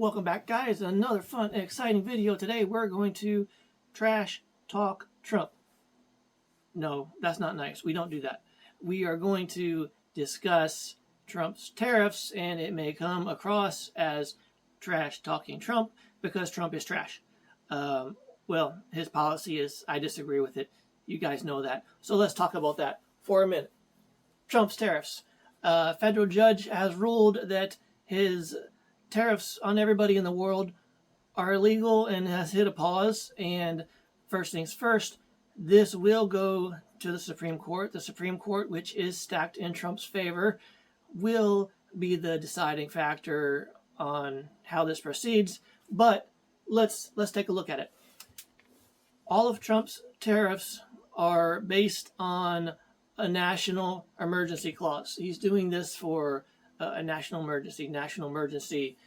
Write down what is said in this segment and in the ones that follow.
Welcome back, guys. Another fun, exciting video. Today we're going to trash talk Trump. No, that's not nice. We don't do that. We are going to discuss Trump's tariffs, and it may come across as trash talking Trump because Trump is trash. Well, his policy is, I disagree with it. You guys know that. So let's talk about that for a minute. Trump's tariffs. A federal judge has ruled that his tariffs on everybody in the world are illegal and has hit a pause. And first things first, this will go to the Supreme Court. The Supreme Court, which is stacked in Trump's favor, will be the deciding factor on how this proceeds. But let's take a look at it. All of Trump's tariffs are based on a national emergency clause. He's doing this for a national emergency.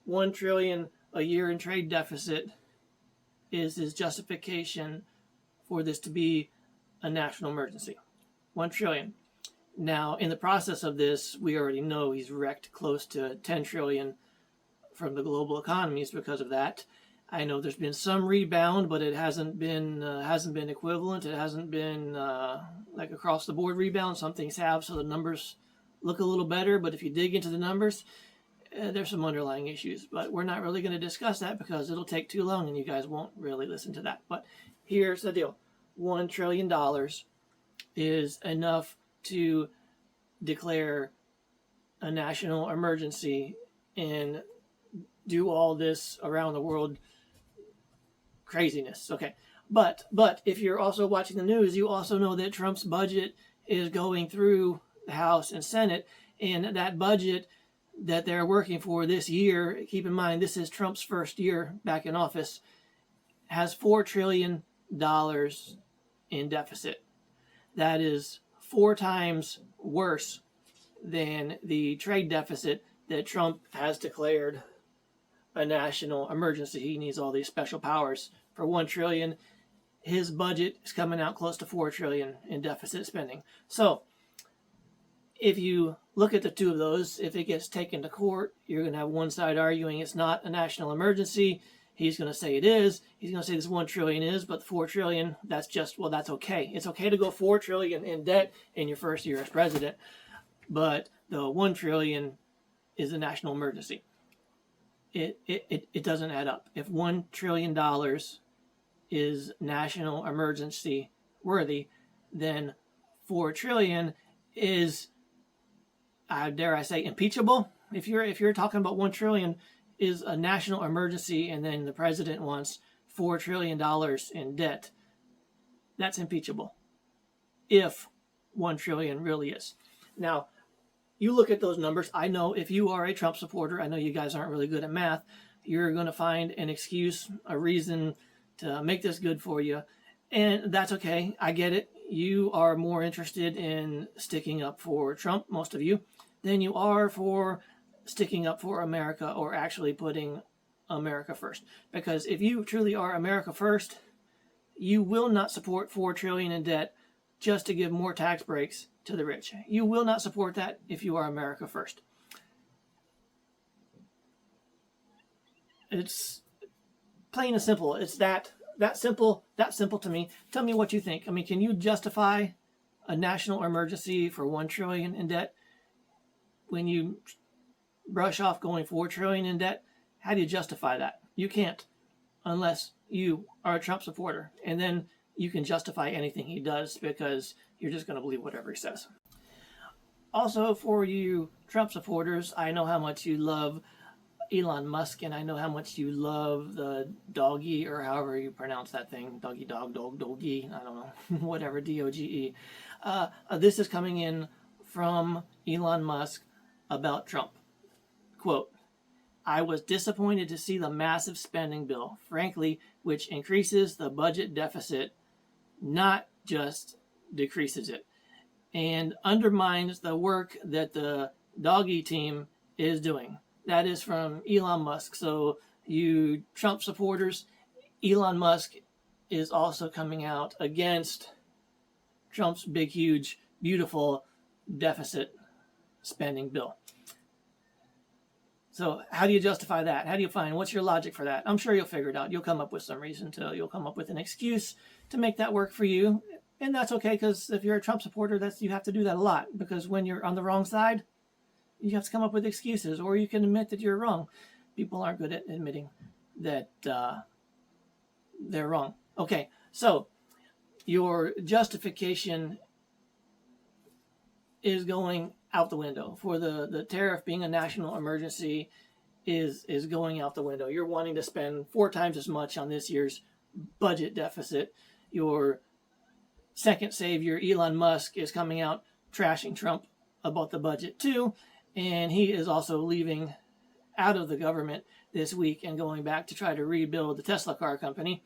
1 trillion a year in trade deficit is his justification for this to be a national emergency. 1 trillion. Now, in the process of this, we already know he's wrecked close to 10 trillion from the global economies because of that. I know there's been some rebound, but it hasn't been equivalent. It hasn't been like across the board rebound. Some things have, so the numbers look a little better. But if you dig into the numbers, there's some underlying issues. But we're not really going to discuss that because it'll take too long, and you guys won't really listen to that. But here's the deal: $1 trillion is enough to declare a national emergency and do all this around the world craziness. Okay, but if you're also watching the news, you also know that Trump's budget is going through the House and Senate, and that budget that they're working for this year, keep in mind this is Trump's first year back in office, has $4 trillion in deficit. That is 4 times worse than the trade deficit that Trump has declared a national emergency. He needs all these special powers for 1 trillion. His budget is coming out close to 4 trillion in deficit spending. So if you look at the two of those, if it gets taken to court, you're going to have one side arguing it's not a national emergency. He's going to say it is. He's going to say this 1 trillion is, but the 4 trillion, that's just, well, that's okay. It's okay to go 4 trillion in debt in your first year as president, but the 1 trillion is a national emergency. It doesn't add up. If $1 trillion is national emergency worthy, then 4 trillion is, dare I say, impeachable. If you're talking about 1 trillion is a national emergency and then the president wants $4 trillion in debt, that's impeachable. If 1 trillion really is. Now, you look at those numbers. I know if you are a Trump supporter, I know you guys aren't really good at math, you're going to find an excuse, a reason to make this good for you. And that's okay. I get it. You are more interested in sticking up for Trump, most of you, than you are for sticking up for America or actually putting America first. Because if you truly are America first, you will not support 4 trillion in debt just to give more tax breaks to the rich. You will not support that if you are America first. It's plain and simple. It's that simple to me. Tell me what you think. I mean, can you justify a national emergency for 1 trillion in debt when you brush off going 4 trillion in debt? How do you justify that? You can't, unless you are a Trump supporter. And then you can justify anything he does because you're just going to believe whatever he says. Also, for you Trump supporters, I know how much you love Elon Musk, and I know how much you love the doggy, or however you pronounce that thing, doggy dog, doggy, I don't know, whatever, D-O-G-E. This is coming in from Elon Musk about Trump. Quote, "I was disappointed to see the massive spending bill, frankly, which increases the budget deficit, not just decreases it, and undermines the work that the doggy team is doing." That is from Elon Musk. So you Trump supporters, Elon Musk is also coming out against Trump's big, huge, beautiful deficit spending bill. So how do you justify that? How do you find, what's your logic for that? I'm sure you'll figure it out. You'll come up with some reason you'll come up with an excuse to make that work for you. And that's okay, because if you're a Trump supporter, you have to do that a lot, because when you're on the wrong side, you have to come up with excuses, or you can admit that you're wrong. People aren't good at admitting that they're wrong. Okay, so your justification is going out the window. For the tariff being a national emergency is going out the window. You're wanting to spend 4 times as much on this year's budget deficit. Your second savior, Elon Musk, is coming out trashing Trump about the budget too, and he is also leaving out of the government this week and going back to try to rebuild the Tesla car company,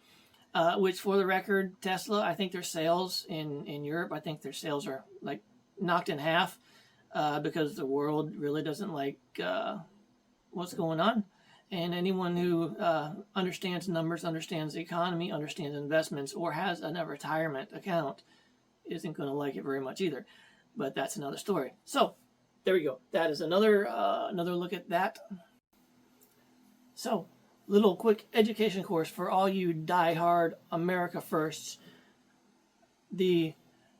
which, for the record, Tesla, I think their sales in Europe, I think their sales are like knocked in half, because the world really doesn't like what's going on. And anyone who understands numbers, understands the economy, understands investments, or has a retirement account isn't going to like it very much either. But that's another story. So there we go. That is another look at that. So, little quick education course for all you die-hard America firsts. The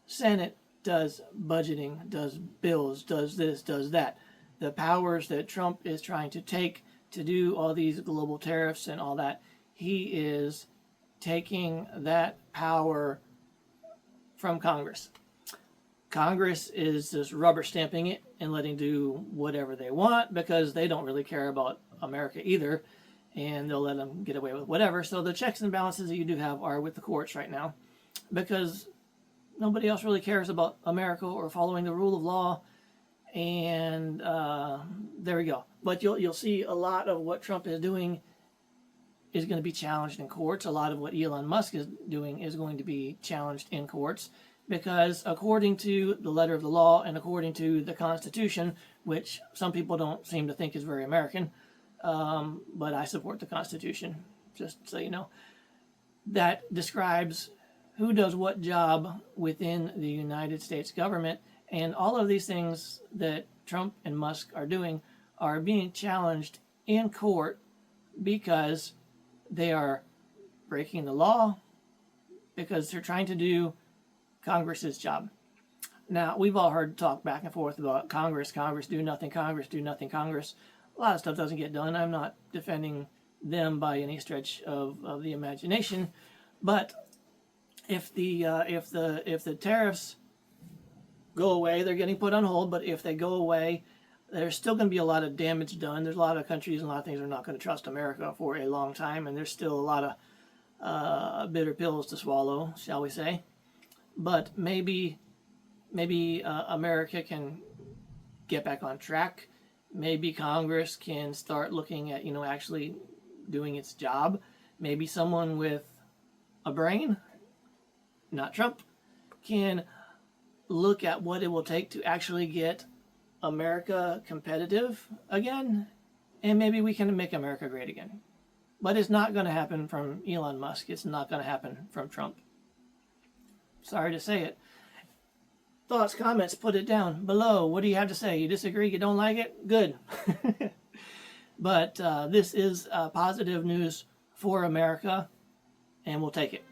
Senate does budgeting, does bills, does this, does that. The powers that Trump is trying to take to do all these global tariffs and all that, he is taking that power from Congress. Congress is just rubber stamping it and letting do whatever they want, because they don't really care about America either, and they'll let them get away with whatever. So the checks and balances that you do have are with the courts right now, because nobody else really cares about America or following the rule of law. And there we go. But you'll see a lot of what Trump is doing is going to be challenged in courts. A lot of what Elon Musk is doing is going to be challenged in courts, because according to the letter of the law and according to the Constitution, which some people don't seem to think is very American, but I support the Constitution, just so you know, that describes who does what job within the United States government. And all of these things that Trump and Musk are doing are being challenged in court because they are breaking the law, because they're trying to do Congress's job. Now, we've all heard talk back and forth about Congress do nothing, Congress do nothing, Congress. A lot of stuff doesn't get done. I'm not defending them by any stretch of the imagination, but if the tariffs go away, they're getting put on hold, but if they go away, there's still going to be a lot of damage done. There's a lot of countries and a lot of things are not going to trust America for a long time, and there's still a lot of bitter pills to swallow, shall we say. But maybe America can get back on track. Maybe Congress can start looking at, actually doing its job. Maybe someone with a brain, not Trump, can look at what it will take to actually get America competitive again, and maybe we can make America great again. But it's not going to happen from Elon Musk. It's not going to happen from Trump. Sorry to say it. Thoughts, comments, put it down below. What do you have to say? You disagree? You don't like it? Good. But this is positive news for America, and we'll take it.